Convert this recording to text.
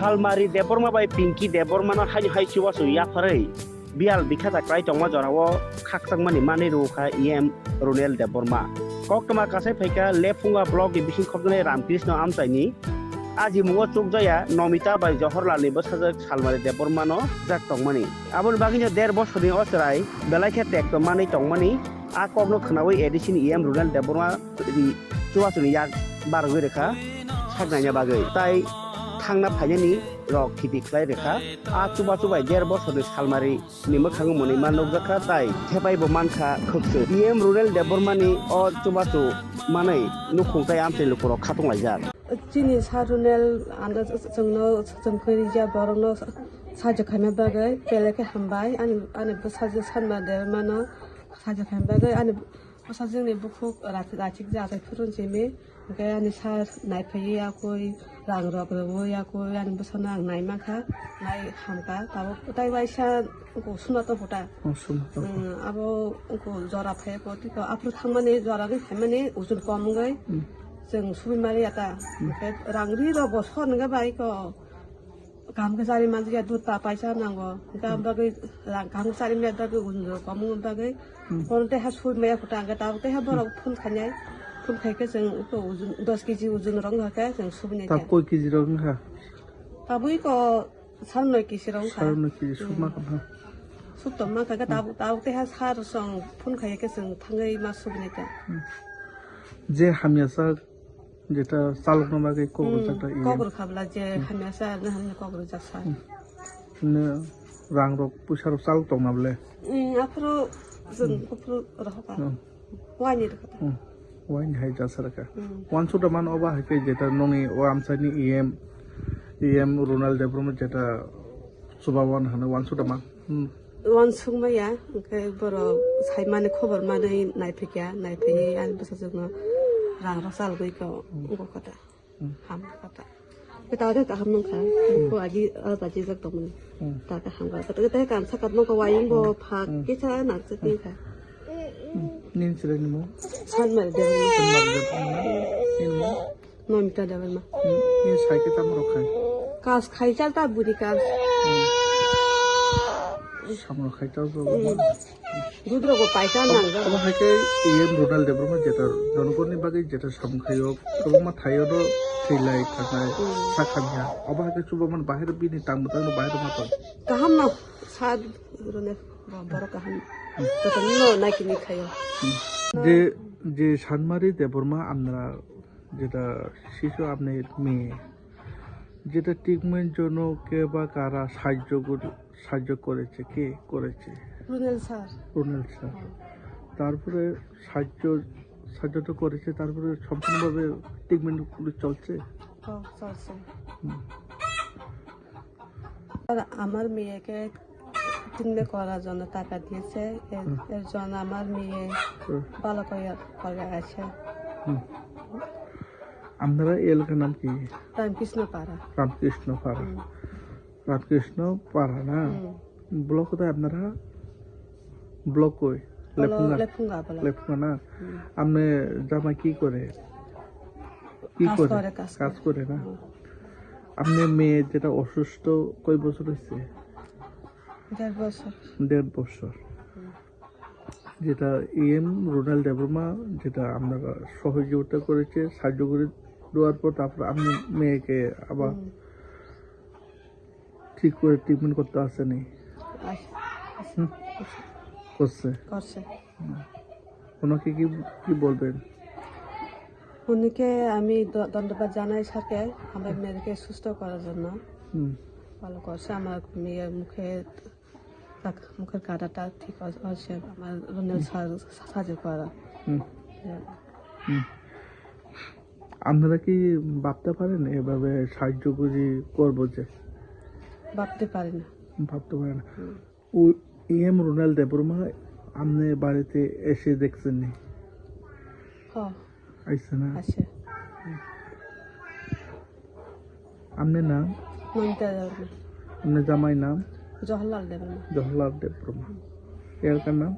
Salmari deborma by Pinky debormano hai chiwasu yapare. Bial bikata cry to Majorawo, Kaksang Mani Ruka, Ronel deborma. Koktama Kase Peka, Lefunga blog division Kogane Ram Krishna Amsani. Aji Mugo Chukjaya, Nomita by Johorla Libus Salmari debormano, Jack Tongmani. Abul Bagina der boss for the Osterai, Belaka tek the money Tongmani, A Kogno Kanawi edition Ronel deborma, the Chuasun Yak Barwireka, Sagnaya Bagay. Tai Tangna Payani, Rock Kitty Clerica, Atuba by Derbos of the Salmari, Nimakamuni Manogaka, Tai, Tepai Bomanka, Cooksu, Rural debormani or Tubato, Mane, Nukunta Amte Lukuro, Katung like that. Genius Harunel and some notes, some Kerija Boronos, Sajakana Bagay, Peleka Hambai, and a Busaja Sanma del Mano, Sajakan Bagay, and a Busazini Buku, Ratic that I couldn't see me, okay, and his heart, Naipaya, Rang Rock, the Woyako, and Busana, Naimaka, Nai Hamka, Taiwaisha, Sunatopota, Abo Zora Pepo, Upper Hamani, Zora Hamani, Usul Pomgay. Jeng Sui Mariata, Rangri the Bos Honga Baiko, Kamkasari Mandia Duta Paisa Nango, Gambagi, Kamsari Metagu, Common Bagay, or they have food Mayakutanga, they have brought Punkanya, Punkakas and Doskiji was in Ronga and Sumina. Takoki Ronga. Tabuiko, Sanaki Sanaki, Sumaka. Sutomaka, they has had a song, Punkakas and Tangai Masubineta. Je Hamiasa. যেটা চালক নামাকে কবর একটা কবর খাবলা যে হামেসা না Haman কবর যাসা রাং rock পুষার চালক তো নাবলে afro जों afro রহবা ওয়াইনি রকতা ওয়াইনি হাই যাসারকা ওয়ান সুটা মান অবা হাইকে যেটা ননি ও আমসানি ইএম রোনাল্ড দেব্রম যেটা সুবাবান হানে ওয়ান সুটা মান ওয়ান সুংমায়া ওকে বড় সাইমানে খবর মানে নাইফিকা নাইফিয়ে আর বসা जों Rang Rosal Goiko, Ugokata, Hamkata. Without it, I have no car, who I did other Jesus Domini, Taka Hanga, but they can suck up Noka Wayimbo, Park, get her not to think her. Nins anymore. Sunmel Devil, no Mita Devil. Yes, I get a Moroccan. Cast Kaijata Budikas. Some of Haitas. Good robo Python. ইএম Ronald Debbarma যেটা জনগণের বাগে যেটা সংখ্যায় প্রবমা Thyro থিলাই থাকায় সাখামিয়া অবাকে চুবমান বাহির বিনি তামতানো বাহির মাতন কাহাম না সাদ রনে বড় কাহাম তো নো নাকিনি খায় যে সানমারি দেব্রমা আমরা যেটা শিশু আপনার মেয়ে যেটা ট্রিটমেন্ট জন্য কে বা কারা সাহায্য করেছে কে করেছে রুনেল স্যার তারপরে সাহায্য তো করেছে তারপরে সম্পূর্ণভাবে ট্রিটমেন্ট চলছে আমার মেয়েকে ট্রিটমেন্ট করার জন্য টাকা দিয়েছে এর জন্য আমার মেয়ে ভালো করে আছে আপনারা এলাকার নাম কি রামকৃষ্ণ পাড়া না ব্লক কোথায় আপনারা ব্লক কই লেফুঙ্গা না আপনি জামাই কি করে কাজ করে না আপনি মেয়ে যেটা অসুস্থ কয় বছর হয়েছে 1.5 বছর যেটা ইএম রোনাল্ড দেব্রমা যেটা আপনারা সহযোগিতা করেছে সাহায্য করে দেওয়ার পর তারপর আপনি মেয়েকে আবার ঠিক করে ট্রিটমেন্ট করতে আসেনি করছে ওনাকে কি বলবেন উনিকে আমি ধন্যবাদ জানাই স্যারকে আমার মেয়েকে সুস্থ করার জন্য ভালো করছে আমার মেয়ের মুখের কাটাটা ঠিক আছে আমার সাহায্য করা আপনারা কি ভাবতে পারেন এভাবে সাহায্য করি করবো যে ভাবতে পারি না ও ইএম রোনাল্ড দেব্রমা আপনি বাড়িতে এসে দেখছেন নি আইসে না আপনার নাম আপনার জামাই নাম জওহরলাল দেব্রমা এলাকার নাম